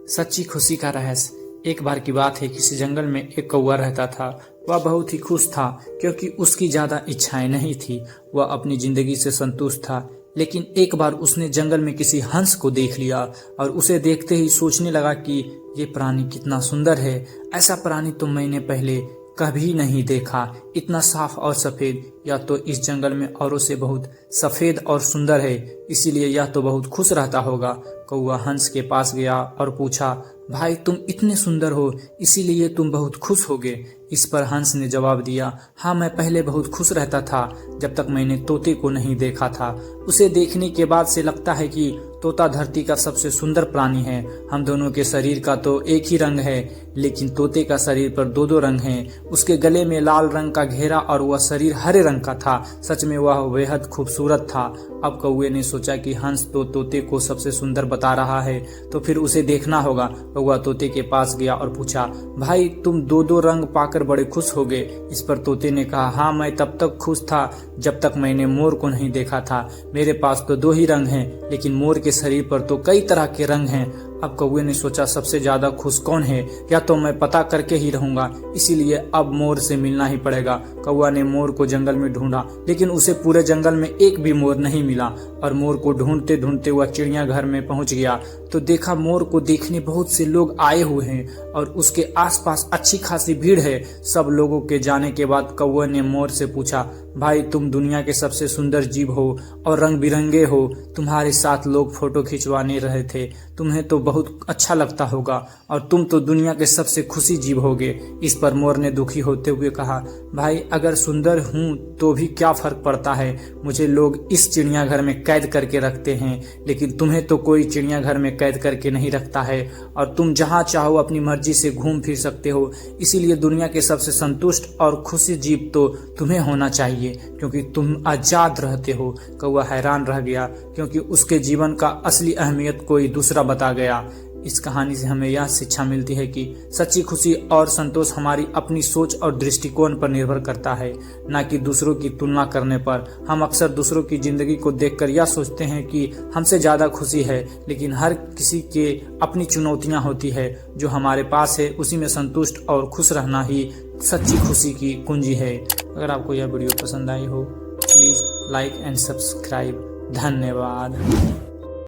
सच्ची खुशी का रहस्य। एक बार की बात है, किसी जंगल में एक कौवा रहता था। वह बहुत ही खुश था क्योंकि उसकी ज्यादा इच्छाएं नहीं थी। वह अपनी जिंदगी से संतुष्ट था। लेकिन एक बार उसने जंगल में किसी हंस को देख लिया और उसे देखते ही सोचने लगा कि ये प्राणी कितना सुंदर है। ऐसा प्राणी तो मैंने पहले कभी नहीं देखा, इतना साफ और सफेद। या तो इस जंगल में औरों से बहुत सफेद और सुंदर है, इसीलिए यह तो बहुत खुश रहता होगा। कौवा हंस के पास गया और पूछा, भाई तुम इतने सुंदर हो, इसीलिए तुम बहुत खुश होगे। इस पर हंस ने जवाब दिया, हाँ मैं पहले बहुत खुश रहता था जब तक मैंने तोते को नहीं देखा था। उसे देखने के बाद से लगता है कि तोता धरती का सबसे सुंदर प्राणी है। हम दोनों के शरीर का तो एक ही रंग है, लेकिन तोते का शरीर पर दो दो रंग हैं। उसके गले में लाल रंग का घेरा और वह शरीर हरे रंग का था। सच में वह बेहद खूबसूरत था। अब कौवे ने सोचा कि हंस तो तोते को सबसे सुंदर बता रहा है, तो फिर उसे देखना होगा। कौवा तोते के पास गया और पूछा, भाई तुम दो दो रंग पाकर बड़े खुश हो गए। इस पर तोते ने कहा, हाँ मैं तब तक खुश था जब तक मैंने मोर को नहीं देखा था। मेरे पास तो दो ही रंग हैं, लेकिन मोर के शरीर पर तो कई तरह के रंग हैं। अब कौवे ने सोचा, सबसे ज्यादा खुश कौन है, या तो मैं पता करके ही रहूंगा, इसीलिए अब मोर से मिलना ही पड़ेगा। कौवा ने मोर को जंगल में ढूंढा, लेकिन उसे पूरे जंगल में एक भी मोर नहीं मिला। और मोर को ढूंढते ढूंढते वह चिड़ियाघर में पहुंच गया तो देखा मोर को देखने बहुत से लोग आए हुए हैं और उसके आसपास अच्छी खासी भीड़ है। सब लोगों के जाने के बाद कौवे ने मोर से पूछा, भाई तुम दुनिया के सबसे सुंदर जीव हो और रंग बिरंगे हो। तुम्हारे साथ लोग फोटो खिंचवाने रहे थे, तुम्हें तो बहुत अच्छा लगता होगा और तुम तो दुनिया के सबसे खुशी जीव होगे। इस पर मोर ने दुखी होते हुए कहा, भाई अगर सुंदर हूँ तो भी क्या फर्क पड़ता है, मुझे लोग इस चिड़ियाघर में कैद करके रखते हैं, लेकिन तुम्हें तो कोई चिड़ियाघर में कैद करके नहीं रखता है और तुम जहाँ चाहो अपनी मर्जी से घूम फिर सकते हो। इसीलिए दुनिया के सबसे संतुष्ट और खुशी जीव तो तुम्हें होना चाहिए, क्योंकि तुम आजाद रहते हो। कौवा हैरान रह गया क्योंकि उसके जीवन का असली अहमियत कोई दूसरा बता गया। इस कहानी से हमें यह शिक्षा मिलती है कि सच्ची खुशी और संतोष हमारी अपनी सोच और दृष्टिकोण पर निर्भर करता है, न कि दूसरों की तुलना करने पर। हम अक्सर दूसरों की जिंदगी को देखकर यह सोचते हैं कि हमसे ज्यादा खुशी है, लेकिन हर किसी के अपनी चुनौतियां होती है। जो हमारे पास है उसी में संतुष्ट और खुश रहना ही सच्ची खुशी की कुंजी है। अगर आपको यह वीडियो पसंद आई हो, प्लीज लाइक एंड सब्सक्राइब। धन्यवाद।